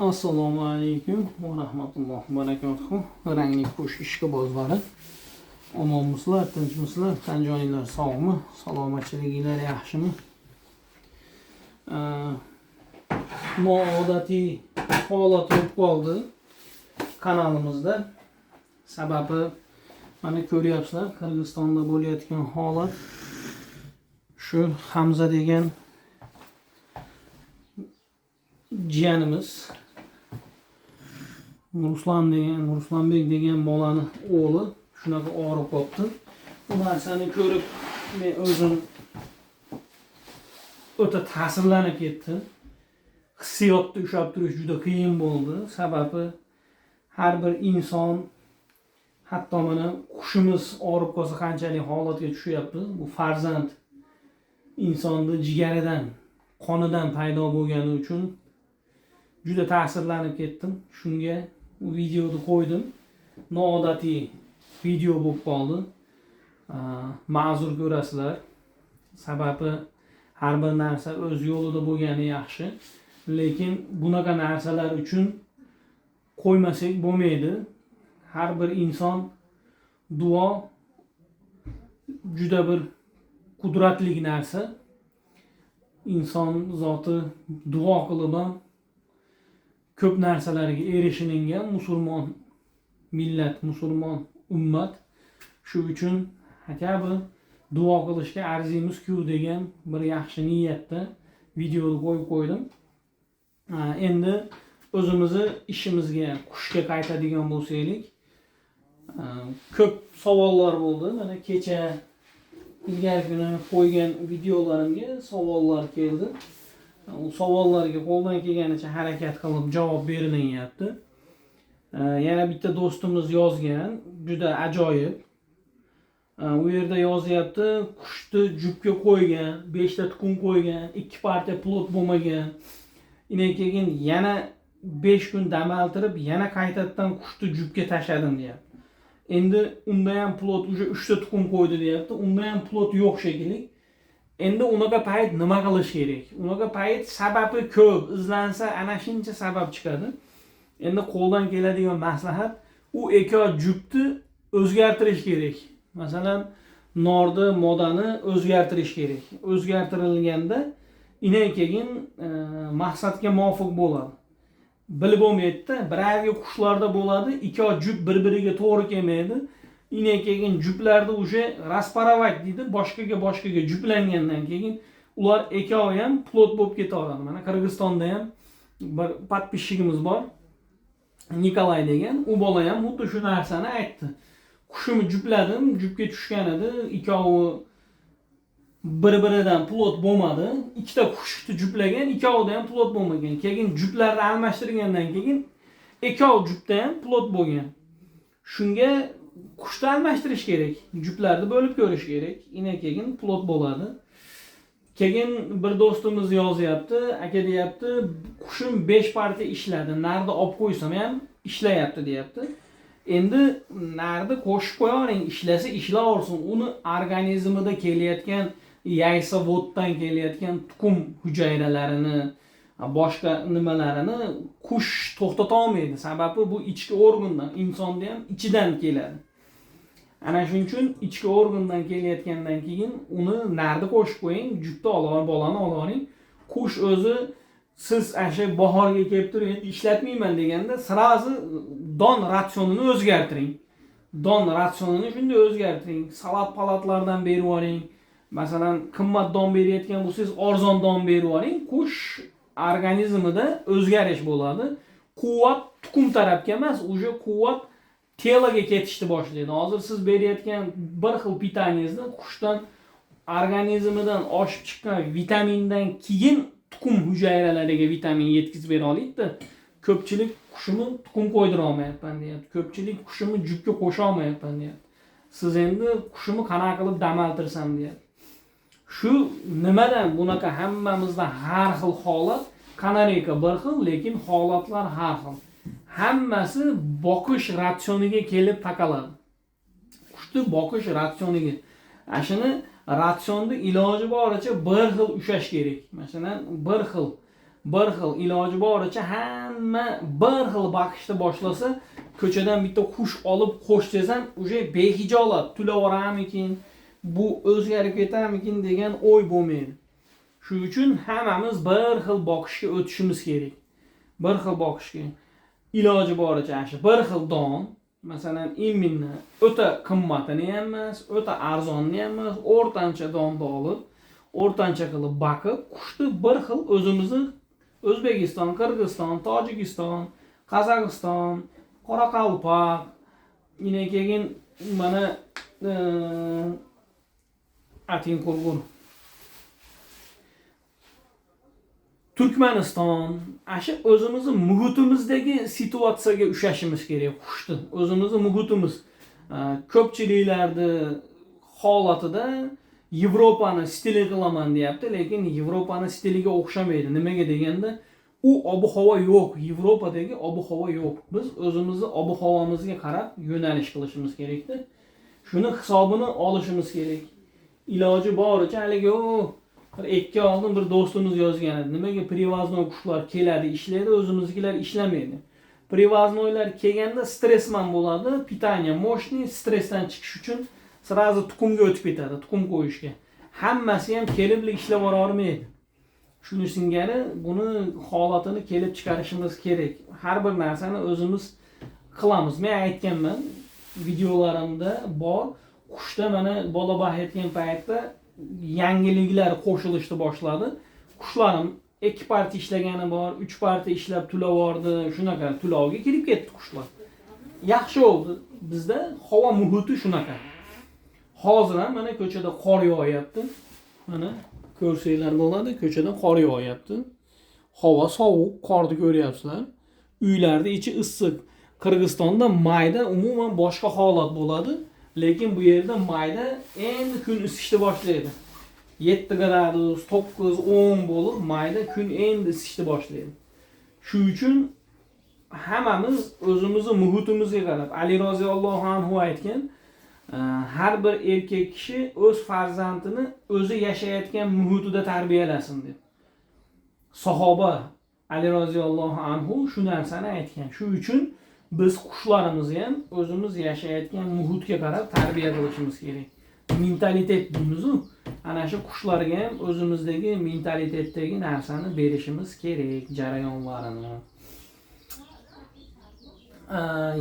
Assalomu alaykum va rahmatullohi va barakatuh. Rangli kush ishqibozlari. Omonmisizlar, tinchmisizlar? Qanjoninglar sog'mi? Salomatchiliginglar yaxshimi? Noodatiy holat bo'lib qoldi kanalimizda. Sababi mana ko'ryapsizlar, Qirg'izistonda bo'layotgan holat. Shu Hamza degan jiyanimiz Ruslanbek degan bolani o'g'li shunaqa og'rib qolibdi. Bu narsani ko'rib men o'zim o'ta ta'sirlanib ketdim. Hissiyotni ushlab turish juda qiyin bo'ldi. Sababi har bir inson, hatto mana qushimiz og'rib qolsa qanchalik holatga tushyapti. Bu farzand insonni jigaridan, qonidan paydo bo'lgani uchun juda ta'sirlanib ketdim. Shunga videoni qo'ydim. Noodatiy video bo'lib qoldi. Ma'zur ko'rasizlar. Sababi har bir narsa o'z yo'lida bo'lgani yaxshi. Lekin bunaqa narsalar uchun qo'ymasak bo'lmaydi. Har bir inson duo juda bir qudratli narsa. Inson zoti duo qilib ham ko'p narsalarga erishilingan musulmon millat, musulmon ummat. Shu uchun akabi duo qilishga arzimiz-ku degan bir yaxshi niyatda videoni qo'yib qo'ydim. Endi o'zimizni ishimizga, qushga qaytadigan bo'lsak, ko'p savollar bo'ldi. Mana kecha ilgari kuni qo'ygan videolarimga savollar keldi. U savollarga qo'ldan kelganicha harakat qilib javob berilyapti. Yana bitta do'stimiz yozgan, juda ajoyib. U yerda yozyapti, qushni jupga qo'ygan, 5 ta tuxum qo'ygan, 2 partiya plot bo'lmagan. Keyin yana 5 kun damaltirib, yana qaytadan qushni jupga tashladim deyapti. Endi unda ham plot уже 3 ta tuxum qo'ydi deyapti. Unda ham plot yo'q shekilli. Endi unaqa payt nima qilish kerak? Unaqa payt sababi ko'p, izlansa ana shuncha sabab chiqadi. Endi qo'ldan keladigan maslahat u jupni o'zgartirish kerak. Masalan, norni modani o'zgartirish kerak. O'zgartirilganda keyin maqsadga muvofiq bo'ladi. Bilib bo'lmaydi-da, biravga qushlarda bo'ladi, ikki jup bir-biriga to'g'ri kelmaydi. Keyin juplarda уже rasparavak deydi, boshqaga juplangandan keyin ular ikkovi ham plot bo'lib ketaveradi. Mana Qirg'izistonda ham bir podpисчигimiz bor, Nikolay degan, u bola ham xuddi shu narsani aytdi. Qushimni jupladim, jupga tushgan edi, ikkovi bir-biridan plot bo'lmadi. Ikkita qushni juplagan, ikkovida ham plot bo'lmagan. Keyin juplarni almashtirgandan keyin ikkov jupda ham plot bo'lgan. Shunga qushni almashtirish kerak, juplarni bo'lib ko'rish kerak. Keyin plot bo'ladi. Keyin bir do'stimiz yozyapti, aka deyapti, qushim 5 partiya ishladi, narda olib qo'ysam ham ishlayapti deyapti. Endi narda qo'shib qo'yavering, ishlasa ishlaversin. Uni organizmida kelayotgan yaysavoddan kelayotgan tuxum hujayralarini, boshqa nimalarini qush to'xtata olmaydi. Sababi bu ichki organdan, insonda ham ichidan keladi. Ana shuning uchun ichki organdan kelayotgandan keyin uni narda qo'shib qo'ying, jupni olib bolani olavering. Qush o'zi siz asha bahorga kelib turib endi ishlatmayman deganda sirazi don ratsionini o'zgartiring. Don ratsionini shunday o'zgartiring. Salat palatlardan berib yuboring. Masalan, qimmat don berayotgan bo'lsangiz, arzon don berib yuboring. Qush organizmida o'zgarish bo'ladi. Quvvat tuxum tarafga emas, уже quvvat teloga ketishni boshlaydi. Hozir siz berayotgan bir xil pitaniyangizni qushdan organizmidan oshib chiqqan vitamindan keyin tuxum hujayralariga vitamin yetkazib bera oladi. Ko'pchilik qushimni tuxum qo'ydira olmayapman deyapti. Ko'pchilik qushimni jupga qo'sha olmayapman deyapti. Siz endi qushimni qanaqa qilib damaltirsam deyapti. Shu nimadan bunaqa hammamizda har xil holat, kanareyka bir xil, lekin holatlar har xil. Hammasi boqish ratsioniga kelib taqaladi. Qushni boqish ratsioniga. Shuni ratsionda iloji boricha bir xil ushlash kerak. Masalan, bir xil bir xil iloji boricha hamma bir xil boqishni boshlasa, ko'chadan bitta qush olib qo'sh desam, uje behijolat tulaveramikin, bu o'zgarib ketarmikin degan o'y bo'lmaydi. Shuning uchun hammamiz bir xil boqishga o'tishimiz kerak. Bir xil boqishga. Iloji boricha shu bir xil don, masalan, imminni o'ta qimmatini ham emas, o'ta arzonni ham emas, o'rtancha donni olib, o'rtancha qilib baqib, qushni bir xil o'zimizni O'zbekiston, Qirg'iziston, Tojikiston, Qozog'iston, Qoraqalpoq, yine keyin mana atin qo'lgur Turkmaniston, asha o'zimizni muhitimizdagi situatsiyaga ushashimiz kerak qushni. O'zimizni muhitimiz ko'pchiliklarni holatida Yevropani stili qilaman deyapti, lekin Yevropani stiliga o'xshamaydi. Nimaga deganda, u ob-havo yo'q, Yevropadagi ob-havo yo'q. Biz o'zimizni ob-havomizga qarab yo'nalish qilishimiz kerakda. Shuni hisobini olishimiz kerak. Iloji boricha haligi bir 2 oldin bir do'stimiz yozgan edi. Nimaga privoznoy qushlar keladi, ishlaydi, o'zimiznikilar ishlamaydi. Privoznoylar kelganda stressman bo'ladi, pitaniya moshniy, stressdan chiqish uchun sразу tuxumga o'tib ketadi, tuxum qo'yishga. Hammasi ham kelib ishlab bora olmaydi. Shuning singari buni holatini kelib chiqarishimiz kerak. Har bir narsani o'zimiz qilamiz. Men aytganman, videolarimda bor. Qushda mana bola bahayotgan paytda yangiliklar qo'shilishni boshladi. Qushlarim 2 partiya ishlagani bor, 3 partiya ishlab tulavordi. Shunaqa tulovga kirib ketdi qushlar. Yaxshi oldu. Bizda havo muhiti shunaqa. Hozir ham mana ko'chada qor yog'yapti. Mana ko'rsanglar bo'ladi, ko'chada qor yog'yapti. Havo sovuq, qorni ko'ryapsizlar. Uylarda ichi issiq. Qirg'izistonda mayda umuman boshqa holat bo'ladi, lekin bu yerda mayda endi kun isishni boshlaydi. 7 gradus, 9, 10 bo'lib mayda kun endi isishni boshlaydi. Shuning uchun hammamiz o'zimizni muhitimizga qarab, Ali roziyallohu anhu aytgan, har bir erkak kishi o'z farzandini o'zi yashayotgan muhitida tarbiyalasin deb. Sahoba Ali roziyallohu anhu shu narsani aytgan. Shuning uchun biz qushlarimizni ham o'zimiz yashayotgan muhitga qarab tarbiya qilishimiz kerak. Mentalitet deymiz-ku, ana shu qushlarga ham o'zimizdagi mentalitetdagi narsani berishimiz kerak, jarayonlarini.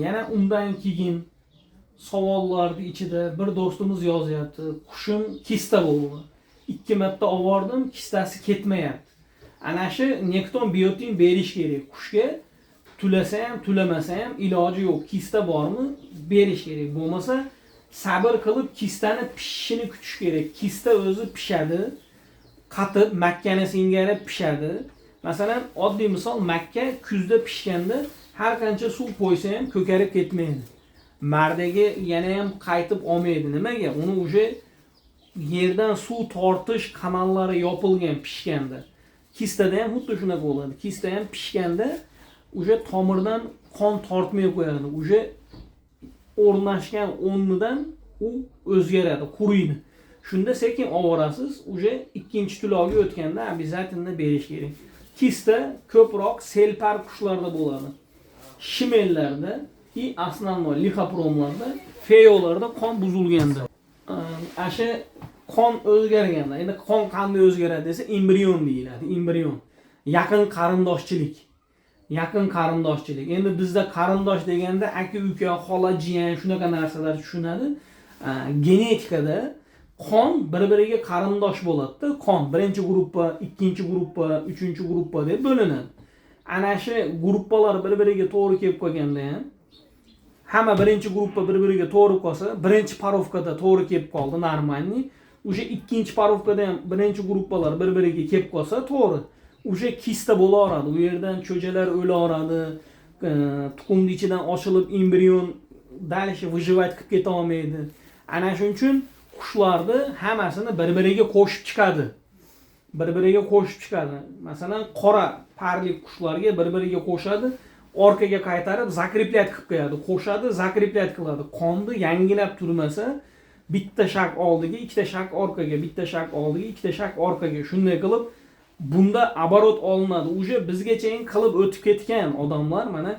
Yana undan keyin savollarning ichida bir do'stimiz yozyapti. Qushim kista bo'ldi. 2 marta obordim, kistasi ketmayapti. Ana shu nekton biotin berish kerak. Qushga tulasa ham, tulamasa ham iloji yo'q. Kista bormi? Berish kerak. Bo'lmasa sabr qilib kistani pishishini kutish kerak. Kista o'zi pishadi. Qatib makkani singari pishadi. Masalan, oddiy misol, makka kuzda pishganda har qancha suv qo'ysa ham ko'karib ketmaydi. Mardagi yana ham qaytib olmaydi. Nimaga? Uni o'sha yerdan suv tortish kanallari yopilgan pishganda. Kistada ham xuddi shunaqa bo'ladi. Kista ham pishganda o'sha tomirdan qon tortmay qo'yadi. O'sha o'rnashgan o'rnidan u o'zgaradi, quriydi. Shunda sekin ovorasiz, o'sha ikkinchi tulovga o'tganda обязательно berish kerak. Kista ko'proq selpar qushlarda bo'ladi. Shimellarda и основной lixopromlarda, feyolarda qon buzilganda. Asha qon o'zgarganda, endi qon qanday o'zgaradi desa, embrion deyiladi, embrion. Yaqin qarindoshchilik. Yaqin qarindoshchilik. Endi bizda qarindosh deganda aka-uka, xola, jiyan shunaqa narsalar tushunadi. Genetikada qon bir-biriga qarindosh bo'ladi-da. Qon birinchi guruhga, ikkinchi guruhga, uchinchi guruhga deb bo'linadi. Ana shu guruhlar bir-biriga to'g'ri kelib qolganda ham hamma birinchi guruhga bir-biriga to'g'ri qolsa, birinchi parovkada to'g'ri kelib qoldi, normalniy. O'sha ikkinchi parovkada ham birinchi guruhlar bir-biriga kelib qolsa, to'g'ri. O'sha kista bo'laveradi. U yerdan cho'jalar o'laveradi. Tuxumning ichidan ochilib embrion dalishi выживать qilib keta olmaydi. Ana shuning uchun qushlarni hammasini bir-biriga qo'shib chiqadi. Bir-biriga qo'shib chiqadi. Masalan, qora parli qushlarga bir-biriga qo'shadi, orqaga qaytarib zakreplят qilib qo'yadi. Qo'shadi, zakreplят qiladi. Qonni yangilab turmasa, bitta shaq oldiga, ikkita shaq orqaga, bitta shaq oldiga, ikkita shaq orqaga shunday qilib bunda оборот olinadi. Uje bizgachayin qilib o'tib ketgan odamlar mana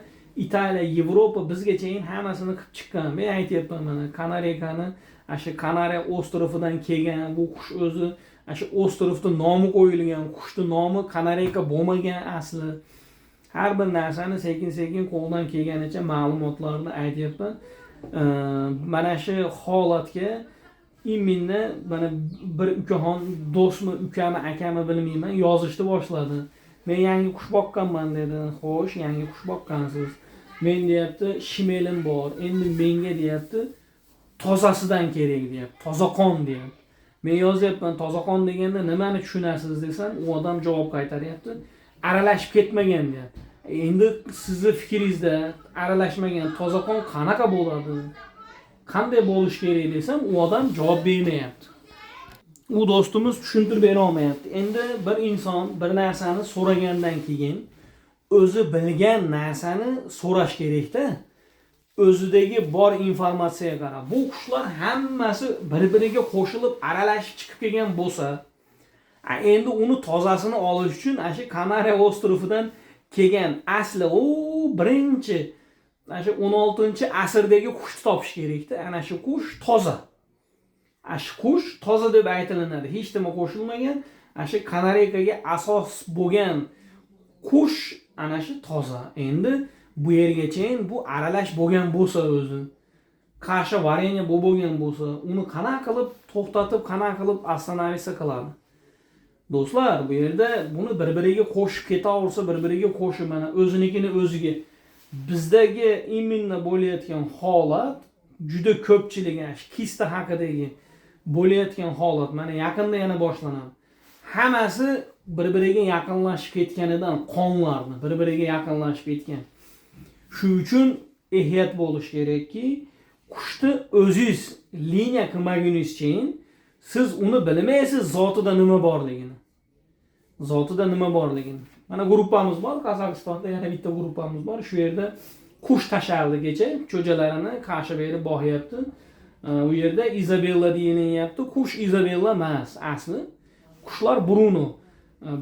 Italiya, Yevropa bizgachayin hammasini qilib chiqqan. Men aytyapman mana Kanariyani, o'sha Kanariya ostrovidan kelgan bu qush o'zi, o'sha ostrovda nomi qo'yilgan, qushning nomi Kanariyka bo'lmagan asli. Har bir narsani sekin-sekin qo'ldan kelganicha ma'lumotlarni aytyapman. Mana shu holatga imminni mana bir ukaxon do'stmi, ukami, akami bilmayman, yozishni boshladi. Men yangi qush boqqanman dedi. Xo'sh, yangi qush boqqansiz. Men deyapti, shimelim bor. Endi menga deyapti, tozasidan kerak deyapti. Toza qon deyapti. Men yozyapman, toza qon deganda nimani tushunasiz desam, u odam javob qaytaryapti. Aralashib ketmagan deyapti. Endi sizni fikringizda aralashmagan toza qon qanaqa bo'ladi? Qanday bo'lish kerak desam, u odam javob bermayapti. U do'stimiz tushuntirib bera olmayapti. Endi bir inson bir narsani so'ragandan keyin o'zi bilgan narsani so'rash kerak-da. O'zidagi bor informatsiyaga qarab. Bu qushlar hammasi bir-biriga qo'shilib aralashib chiqib kelgan bo'lsa, endi uni tozasini olish uchun o'sha Kanariya ostrovidan kelgan asli birinchi o'sha 16-asrdagi qushni topish kerak-da. Ana shu qush toza. Shu qush toza deb aytilinadi. Hech nima qo'shilmagan. O'sha Kanariykaga asos bo'lgan qush ana shu toza. Endi bu yergacha bu aralash bo'lgan bo'lsa o'zi, qarshi vareniya bo'lgan bo'lsa, uni qanaqa qilib to'xtatib, qanaqa qilib oстановиться qiladi? Do'stlar, bu yerda buni bir-biriga qo'shib ketaversa, bir-biriga qo'shib mana o'zinikini o'ziga bizdagi imminni bo'layotgan holat juda ko'pchilik kista haqidagi bo'layotgan holat mana yaqinda yana boshlanadi. Hammasi bir-biriga yaqinlashib ketganidan qonlarni bir-biriga yaqinlashib ketgan. Shu uchun ehtiyot bo'lish kerakki, qushni o'zingiz liniya qilmagunizcha siz uni bilmaysiz zotida nima borligini. Zotida nima borligini. Mana gruppamiz bor, Qozog'istonda yana bitta gruppamiz bor. Shu yerda qush tasharligicha cho'jalarini qarshi berib boqyapti. U yerda Izabella deyilyapti. Qush Izabella emas, asli. Qushlar Bruno.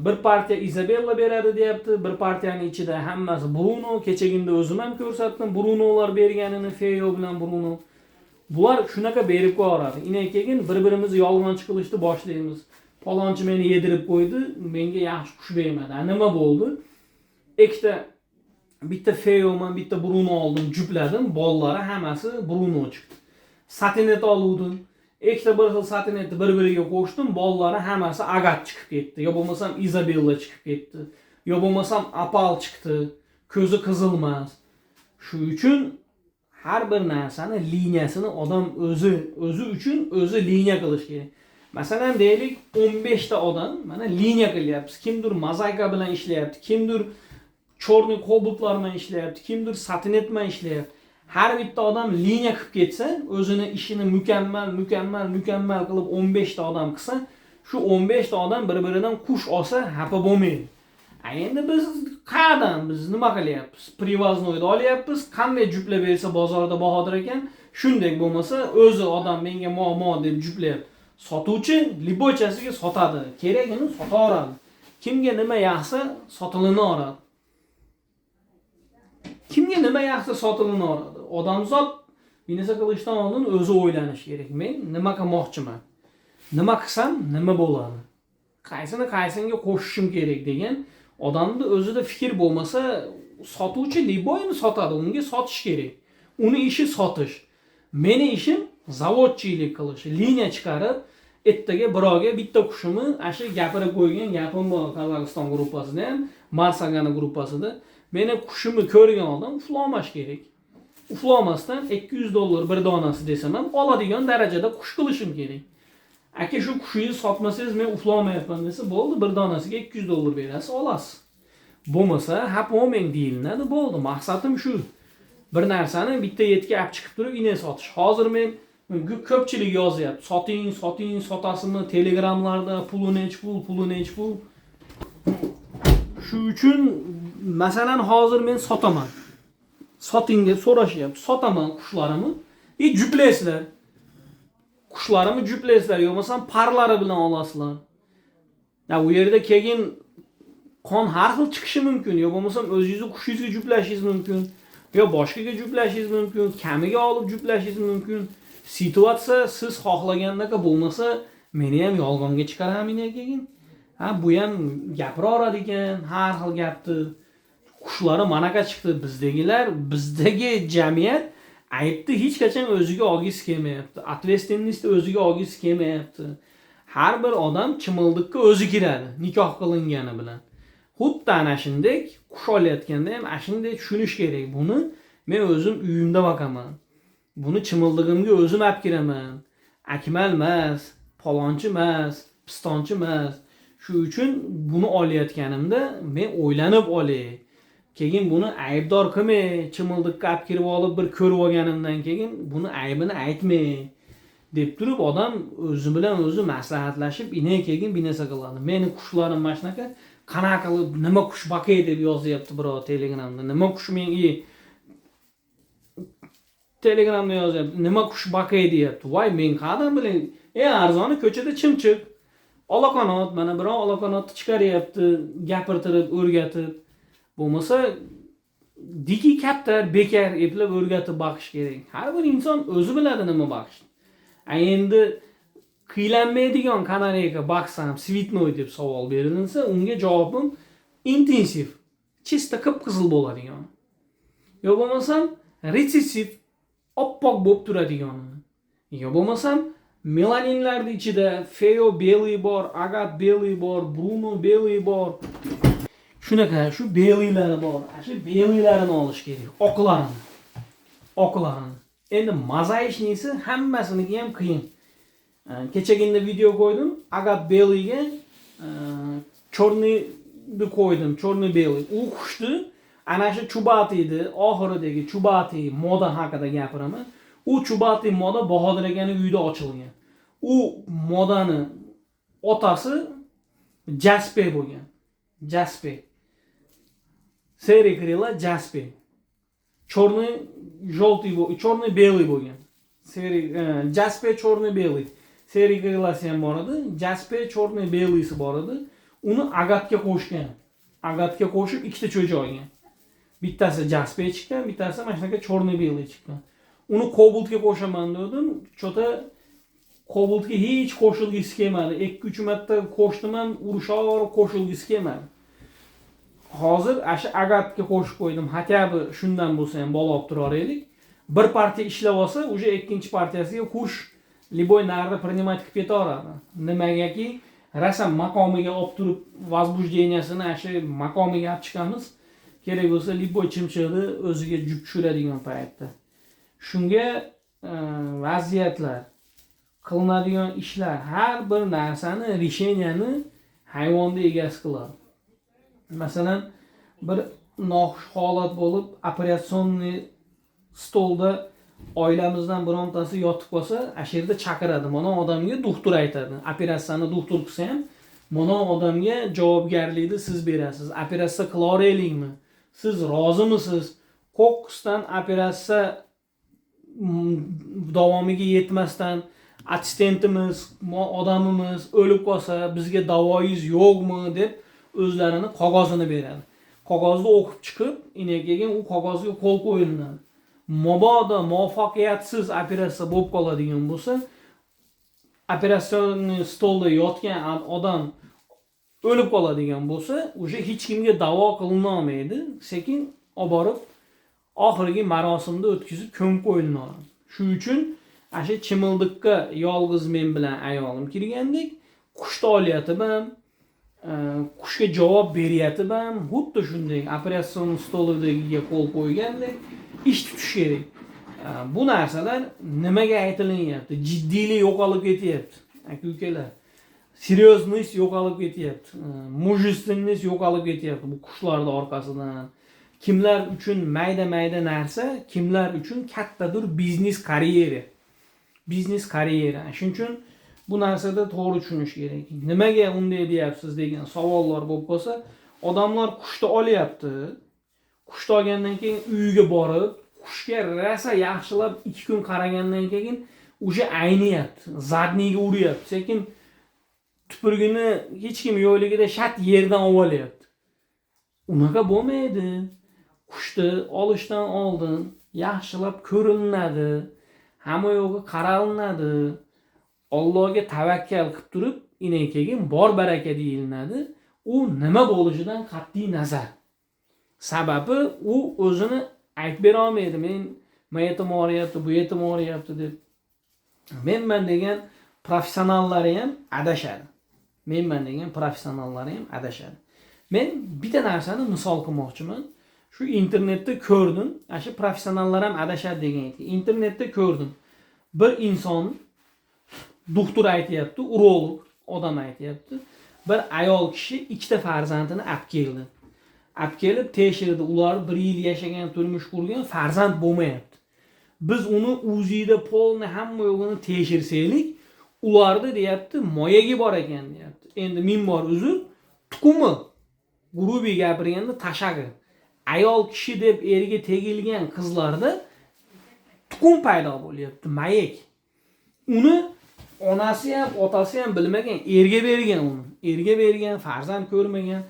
Bir partiya Izabella beradi deyapti, bir partiyaning ichida hammasi Bruno. Kechagina o'zim ham ko'rsatdim Brunolar berganini, Feo bilan Bruno. Bular shunaqa berib qo'yaradi. Keyin bir-birimizni yolg'onchi qilishni boshlaymiz. Palonchi meni yedirib qo'ydi, menga yaxshi qush bermadi. Nima bo'ldi? Bitta Feo man, bitta Bruno oldim, jupladim, bollari hammasi Bruno chiqdi. Satinet oldim. Ikkita bir xil satinetni bir-biriga qo'shdim, bollari hammasi agat chiqib ketdi. Yo bo'lmasam Izabella chiqib ketdi. Yo bo'lmasam Apal chiqdi. Ko'zi qizilmas. Shu uchun har bir narsani liniyasini odam o'zi uchun o'zi liniya qilish kerak. Masalan, deylik 15 ta odam mana liniya qilyapti. Kimdir mozaika bilan ishlayapti, kimdir chorniy kobultlar bilan ishlayapti, kimdir satinet bilan ishlayapti. Har bitta odam liniya qilib ketsa, o'zini ishini mukammal qilib 15 ta odam qilsa, shu 15 ta odam bir-biridan qush olsa, xafa bo'lmaydi. Endi biz nima qilyapmiz? Privoznoyda olyapmiz, qanday jupla bersa bozorda bahodir ekan, shunday bo'lmasa, o'zi odam menga muammo deb juplayapti. Sotuvchi libochasiga sotadi, kerakini sotaveradi. Kimga nima yaxshi sotilaveradi. Kimga nima yaxshi sotilaveradi. Odamzod binasa qilishdan oldin o'zi o'ylanish kerak. Men nima qilmoqchiman? Nima qilsam nima bo'ladi? Qaysinga qo'shishim kerak degan odamning o'zida fikr bo'lmasa, sotuvchi liboyni sotadi, unga sotish kerak. Uni ishi sotish. Meni ishim zavodchilik qilish, liniya chiqarib, ertaga birovga bitta qushimni asha gapirib qo'ygan gapim bor Qozog'iston gruppasida ham, Marsagana gruppasida. Meni qushimni ko'rgan odam uflamash kerak. Uflamasdan $200 bir donasi desam ham oladigan darajada qush qilishim kerak. Aka shu qushingizni sotmasangiz men uflamayapman desa, bo'ldi, bir donasiga $200 berasiz, olasiz. Bo'lmasa, hapomeng deyilinadi, bo'ldi. Maqsadim shu. Bir narsani bitta yetga olib chiqib turib, ine sotish. Hozir men ko'pchilik yozyapti. Soting, sotasizmi? Telegramlarda pulini pul. Shu uchun masalan hozir men sotaman. Soting deb so'rashyapti. Sotaman qushlarimni. Juplaysizlar. Qushlarimni juplaysizlar, yo'qmasam parlari bilan olasizlar. Bu yerda keyin qon har xil chiqishi mumkin. Yo bo'lmasam o'zingizni qushingizga juplashingiz mumkin. Yo boshqaga juplashingiz mumkin, kamiga olib juplashingiz mumkin. Situatsiya siz xohlagandek bo'lmasa, meni ham yolg'onga chiqaraman keyin. Ha, bu ham gapiraveradi ekan, har xil gapni. Qushlari manaqa chiqdi. Bizdagi jamiyat aybni hech qachon o'ziga olgisi kelmayapti. Ответственностьni o'ziga olgisi kelmayapti. Har bir odam chimildiqqa o'zi kiradi, nikoh qilingani bilan. Xuddi ana shunday qush olayotganda ham shunday tushunish kerak. Buni men o'zim uyimda boqaman. Buni chimildigimga o'zim olib kiraman. Akmal emas, palonchi emas, pistonchi emas. Shu uchun buni olayotganimda men o'ylanib olay. Keyin buni aybdor qilmay, chimildiqqa olib kirib olib bir ko'rib olganimdan keyin buni aybini aytmay deb turib odam o'zi bilan o'zi maslahatlashib, keyin bir narsa qiladi. Meni qushlarim mana shunaqa, qanaqa qilib nima qush boqay deb yozyapti birov Telegramda. Nima qush menga Telegramda yozyapti. Nima qush boqay deyapti. Voy, men qadam bilan arzoni ko'chada chimchiq. Olaqanot, mana birov olaqanotni chiqaryapti, gapirtirib, o'rgatib. Bo'lmasa diki kaptar bekar eplab o'rgatib boqish kerak. Har bir inson o'zi biladi nima boqishni. Endi qiylanmaydigan kanareyga boqsam, svitnoy deb savol berilsa, unga javobim intensiv, chista qip-qizil bo'ladigan. Yo bo'lmasam retsessiv, oppoq bo'lib turadigan. Yo bo'lmasam melaninlarning ichida Feo belый bor, Agat belый bor, Bruno belый bor. Shunaqa, shu beliylar bor. Shu beliylarni olish kerak. Oqlarini. Endi mozaichnisi hammasiniki ham qiyin. Kechagina video qo'ydim. Agat beliyga chorniyni qo'ydim, chorniy beliy. U qushni ana shu Chubatiydi, oxiridagi Chubatiy moda haqida gapiraman. U Chubatiy moda Bahodir akaning uyida ochilgan. U modani otasi Jasper bo'lgan. Jasper. Seri krila Jasper. Черный белый bo'lgan. Seri Jasper черный белый. Seri krilasi ham bor edi. Jasper черный белыйsi bor edi. Uni Agatga qo'shgan. Agatga qo'shib ikkita cho'ja olgan. Bittasi Jasper chiqqan, bittasi mana shunaqa черный белый chiqqan. Uni Cobaltga qo'shaman dedim. Chota Cobaltga hech qo'shilgisi kelmadi. 2-3 marta qo'shdim ham, urushaverib qo'shilgisi kelmadi. Hozir asha Agatga qo'shib qo'ydim. Hakabi shundan bo'lsa ham bola olib turar edik. Bir partiya ishlab olsa, uje ikkinchi partiyasiga qush liboy narda принимать qilib ketaveradi. Nimagaki, rasam maqomiga olib turib, возбуждениясini asha maqomiga olib chiqamiz. Kerak bo'lsa liboy chimchiqni o'ziga jub tushiradigan paytda. Shunga vaziyatlar, qilinadigan ishlar, har bir narsani, risheniyani hayvonda egasi qiladi. Masalan, bir noxush holat bo'lib, operatsionni stolda oilamizdan birontasi yotib qolsa, asha yerda chaqiradi. Mana odamga doktor aytadi. Operatsiyani doktor qilsa ham, mana odamga javobgarlikni siz berasiz. Operatsiya qila olaylikmi? Siz rozimisiz? Qo'qqisdan operatsiya davomiga yetmasdan assistentimiz, odamimiz o'lib qolsa, bizga davoyingiz yo'qmi deb o'zlarini qog'ozini beradi. Qog'ozni o'qib chiqib, keyin u qog'ozga qo'l qo'yiladi. Mabodo muvaffaqiyatsiz operatsiya bo'lib qoladigan bo'lsa, operatsionni stolda yotgan odam o'lib qoladigan bo'lsa, o'sha hech kimga davo qilinolmaydi. Sekin olib borib oxirgi marosimda o'tkazib ko'mib qo'yiladi. Shuning uchun asha chimildiqqa yolg'iz men bilan ayolim kirgandek, qushni olyatim ham, qushga javob beryapti ham, xuddi shunday operatsiyon stolidagiga qo'l qo'ygandek ish tutish kerak. Bu narsalar nimaga aytilyapti? Jiddiylik yo'qolib ketyapti. Aka-ukalar, seriozность yo'qolib ketyapti. Mujistlikning yo'qolib ketyapti bu qushlarning orqasidan. Kimlar uchun mayda-mayda narsa, kimlar uchun kattadir biznes karyera. Biznes karyera. Shuning uchun bu narsada to'g'ri tushunish kerak. Nimaga unday deyapsiz degan savollar bo'lib qolsa, odamlar qushni olyapti. Qushni olgandan keyin uyiga borib, qushga rasa yaxshilab 2 kun qaragandan keyin o'sha ayniyapti, zadniga uryapti. Lekin tupurgini hech kim yo'qligida shat yerdan ovolyapti. Unaqa bo'lmaydi. Qushni olishdan oldin yaxshilab ko'rinadi. Hamma yo'g'i qaraladi. Allohga tavakkal qilib turib, keyin bor baraka deyilinadi. U nima bo'lishidan qat'iy nazar. Sababi u o'zini aytib bera olmaydi. Men yetim og'riyapti, bu yetim og'riyapti deb. Menman degan professionallari ham adashadi. Menman degan professionallari ham adashadi. Men bitta narsani misol qilmoqchiman. Shu internetda ko'rdim. Shu professionallar ham adashadi degan ekan. Internetda ko'rdim. Bir inson doktor aytayapti, urolog odam aytayapti. Bir ayol kishi ikkita farzandini olib keldi. Olib kelib tekshirdi. Ular 1 yil yashagan, turmush qurgan, farzand bo'lmayapti. Biz uni UZIda polni hamma yo'g'ini tekshirsaylik, ularda deyapti, moyaga bor ekan deyapti. Endi men bor uzr, tuqumi gurubiy gapirganda tashag'i. Ayol kishi deb eriga tegilgan qizlarda tuqum paydo bo'lyapti, mayak. Uni onasi ham, otasi ham bilmagan, erga bergan uni. Erga bergan, farzand ko'rmagan.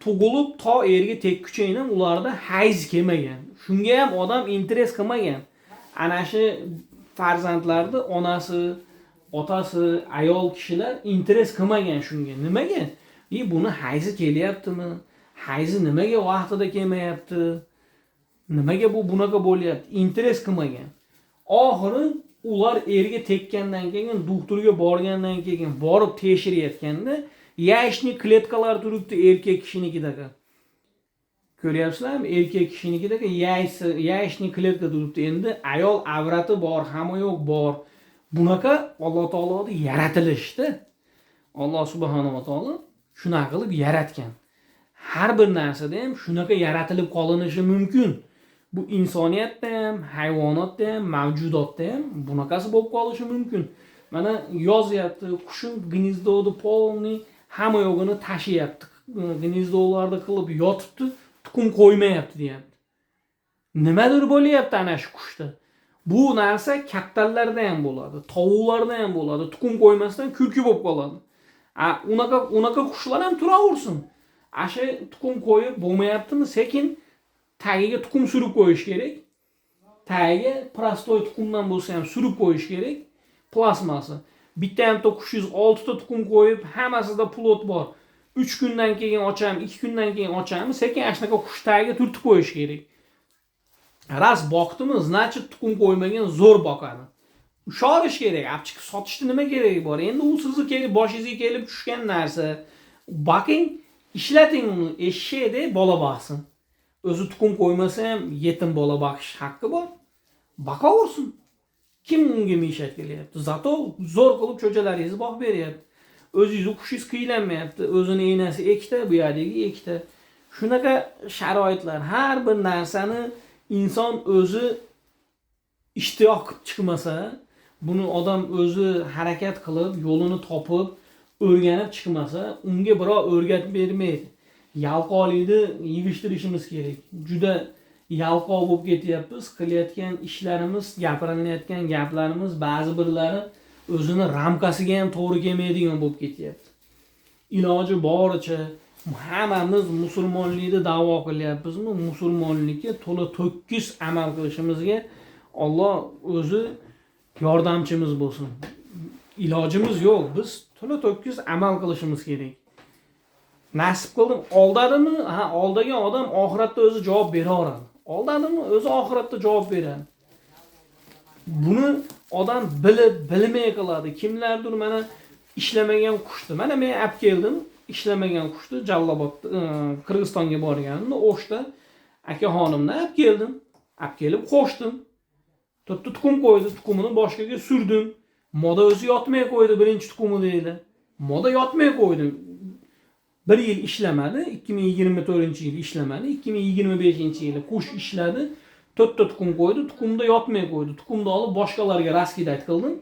Tug'ilib to erga tekkuchayin ularda hayz kelmagan. Shunga ham odam interes qilmagan. Ana shu farzandlarni onasi, otasi, ayol kishilar interes qilmagan shunga. Nimaga? Buni hayzi kelyaptimi? Hayzi nimaga vaqtida kelmayapti? Nimaga bu bunaqa bo'lyapti? Interes qilmagan. Oxiri ular erga tekkandan keyin, doktorga borgandan keyin borib tekshirayotganda yashni kletkalar turibdi erkak kishinikidagi. Ko'ryapsizlarmi? Erkak kishinikidagi yashni kletka turibdi. Endi ayol avrati bor, hamma yo'q bor. Bunaqa Alloh taoloning yaratilishdi. Alloh subhanahu va taolo shunaqa qilib yaratgan. Har bir narsada ham shunaqa yaratilib qolinishi mumkin. Bu insoniyatda ham, hayvonotda ham, mavjudotda ham bunaqasi bo'lib qolishi mumkin. Mana yozyapti, qushim gnizdodi polni hamma yo'g'ini tashiyapti. Gnizdollarda qilib yotibdi, tuxum qo'ymayapti deyapti. Nimadir bo'lyapti ana shu qushda. Bu narsa kattalarda ham bo'ladi, tovuqlarda ham bo'ladi. Tuxum qo'ymasdan kulki bo'lib qoladi. Unaqa qushlar ham turaversin. Asha tuxum qo'yib bo'lmayaptimi, sekin tagiga tuxum surib qo'yish kerak. Tagiga prostoy tuxumdan bo'lsa ham surib qo'yish kerak. Plasmasi. Bitta ham 906 ta tuxum qo'yib, hammasida plot bor. 3 kundan keyin ochamiz, 2 kundan keyin ochamiz, sekin ashnaqa qush tagiga turtib qo'yish kerak. Ras boqdimi, значит tuxum qo'ymagan zo'r boqadi. Ushorish kerak, apchiqib sotishni nima keragi bor? Endi u sizni kelib boshingizga kelib tushgan narsa. Boqing, ishlating uni, eshshakdek bola boqsin. O'zi tuxum qo'ymasa ham yetim bola boqish haqqi bor. Boqaversin. Kim unga mishat kelyapti? Zato zo'r qilib cho'chalaringizni boqib beryapti. O'zingizni qushingiz qiylanmayapti. O'zini enasi ikkita, bu yerdagi ikkita. Shunaqa sharoitlar, har bir narsani inson o'zi ishtiyoq qilib chiqmasa, buni odam o'zi harakat qilib, yo'lini topib, o'rganib chiqmasa, unga birov o'rgatib bermaydi. Yalqovlikni yig'ishtirishimiz kerak. Juda yalqov bo'lib ketyapmiz, qilayotgan ishlarimiz, gapirilayotgan gaplarimiz ba'zi birlari o'zini ramkasiga ham to'g'ri kelmaydigan bo'lib ketyapti. Iloji boricha hammamiz musulmonlikni da'vo qilyapmizmi? Musulmonlikka to'la to'kis amal qilishimizga Alloh o'zi yordamchimiz bo'lsin. Ilojimiz yo'q, biz to'la to'kis amal qilishimiz kerak. Nasib qildim, oldadimi? Oldagan odam oxiratda o'zi javob bera oladi. Oldadimi? O'zi oxiratda javob beradi. Buni odam bilmay qiladi. Kimlardir mana ishlamagan qushdi. Mana men olib keldim, ishlamagan qushdi Jallobodda, Qirg'izistonga borganimda O'shda aka-xonimni olib keldim. Olib kelib qo'shdim. To'rtta tuxum qo'ydi, tuxumini boshqaga surdim. Moda o'zi yotmay qo'ydi birinchi tuxumi deydi. Moda yotmay qo'ydi. 1 yil ishlamadi, 2024-yil ishlamadi, 2025-yili qush ishladi, 4 ta tuxum qo'ydi, tuxumda yotmay qo'ydi. Tuxumni olib boshqalarga raskidat qildim.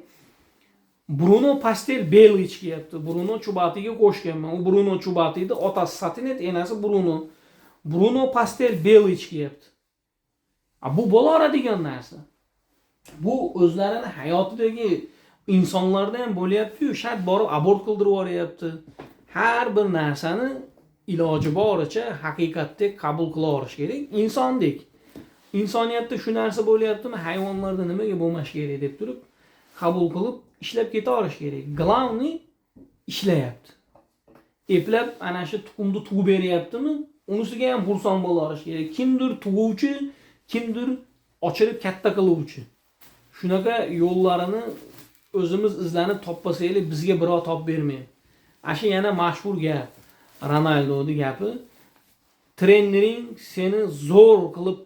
Bruno Pastel Belgich kelyapti. Bruno Chubatiga qo'shganman. U Bruno Chubatida otasi Satinet, enasi Bruno. Bruno Pastel Belgich kelyapti. Bu bo'laveradigan narsa. Bu o'zlarini hayotidagi insonlarda ham bo'lyapti-yu, shart borib abort qildirib yuboryapti. Har bir narsani iloji boricha haqiqatdek qabul qila olish kerak. Insondek. Insoniyatda shu narsa bo'lyaptimi, hayvonlarda nimaga bo'lmash kerak deb turib qabul qilib ishlab keta olish kerak. Glavni ishlayapti. Eplab ana shu tuxumni tug'ib beryaptimi, unisiga ham xursand bo'la olish kerak. Kimdir tug'uvchi, kimdir ochirib katta qiluvchi. Shunaqa yo'llarini o'zimiz izlanib topmasaylik, bizga birov topib bermaydi. Asha yana mashhur gap. Ronaldoning gapi. Trenering seni zo'r qilib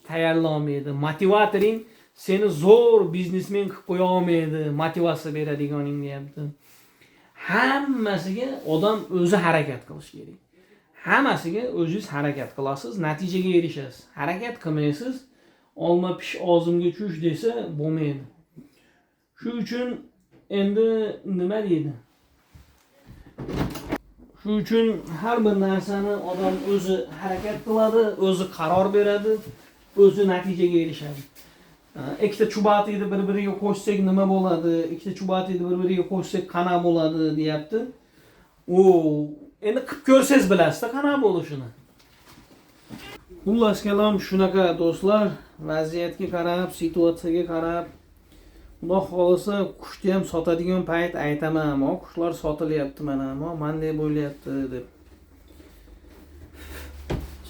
tayyorlamaydi. Motivatoring seni zo'r biznesmen qilib qo'ya olmaydi. Motivatsiya beradiganing deyapti. Hammasiga odam o'zi harakat qilish kerak. Hammasiga o'zingiz harakat qilasiz, natijaga erishasiz. Harakat qilmaysiz, olma pish og'zimga tush desa bo'lmaydi. Shu uchun endi nima deydi? Shu uchun har bir narsani odam o'zi harakat qiladi, o'zi qaror beradi, o'zi natijaga erishadi. Ikkita chubatini bir-biriga qo'shsak nima bo'ladi? Ikkita chubatini bir-biriga qo'shsak qana bo'ladi, deyapti. Endi qilib ko'rsangiz bilasizda qana bo'lishini. Xullas kalom shunaqa do'stlar, vaziyatga qarab, situatsiyaga qarab, Xudo xolasa qushni ham sotadigan payt aytaman, ammo qushlar sotilyapti mana, ammo menday bo'lyapti deb.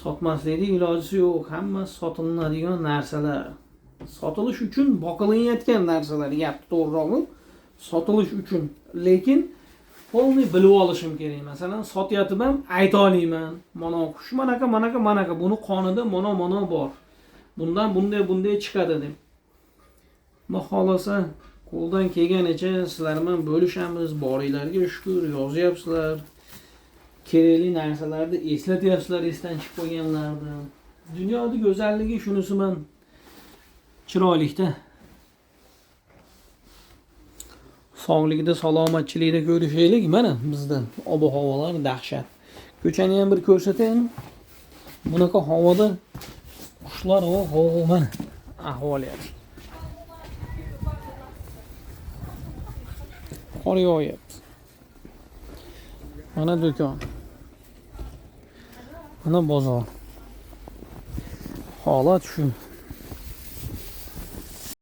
Sotmaslikning iloji yo'q, hamma sotiladigan narsalar. Sotilish uchun boqilayotgan narsalar, gapni to'g'rirog'i, sotilish uchun. Lekin polni bilib olishim kerak. Masalan, sotyapman, ayta olmayman. Mana qush manaqa, buni qonida mana bor. Bundan bunday chiqadi deb. Xudo xolasa qo'ldan kelganicha sizlar bilan bo'lishamiz. Boringlarga shukr, yozyapsizlar. Kerakli narsalarni eslatyapsizlar, esdan chiqib qo'yganlarni. Dunyoda go'zalligi shunisi bilan chiroylikda. Sog'ligida, salomatchilikda ko'rishaylik. Mana bizda ob-havolar dahshat. Ko'chani ham bir ko'rsataymi? Bunaqa havoda qushlar mana ahvoliyat. Qor yog'yapti. Mana do'kon. Mana bozor. Holat shu.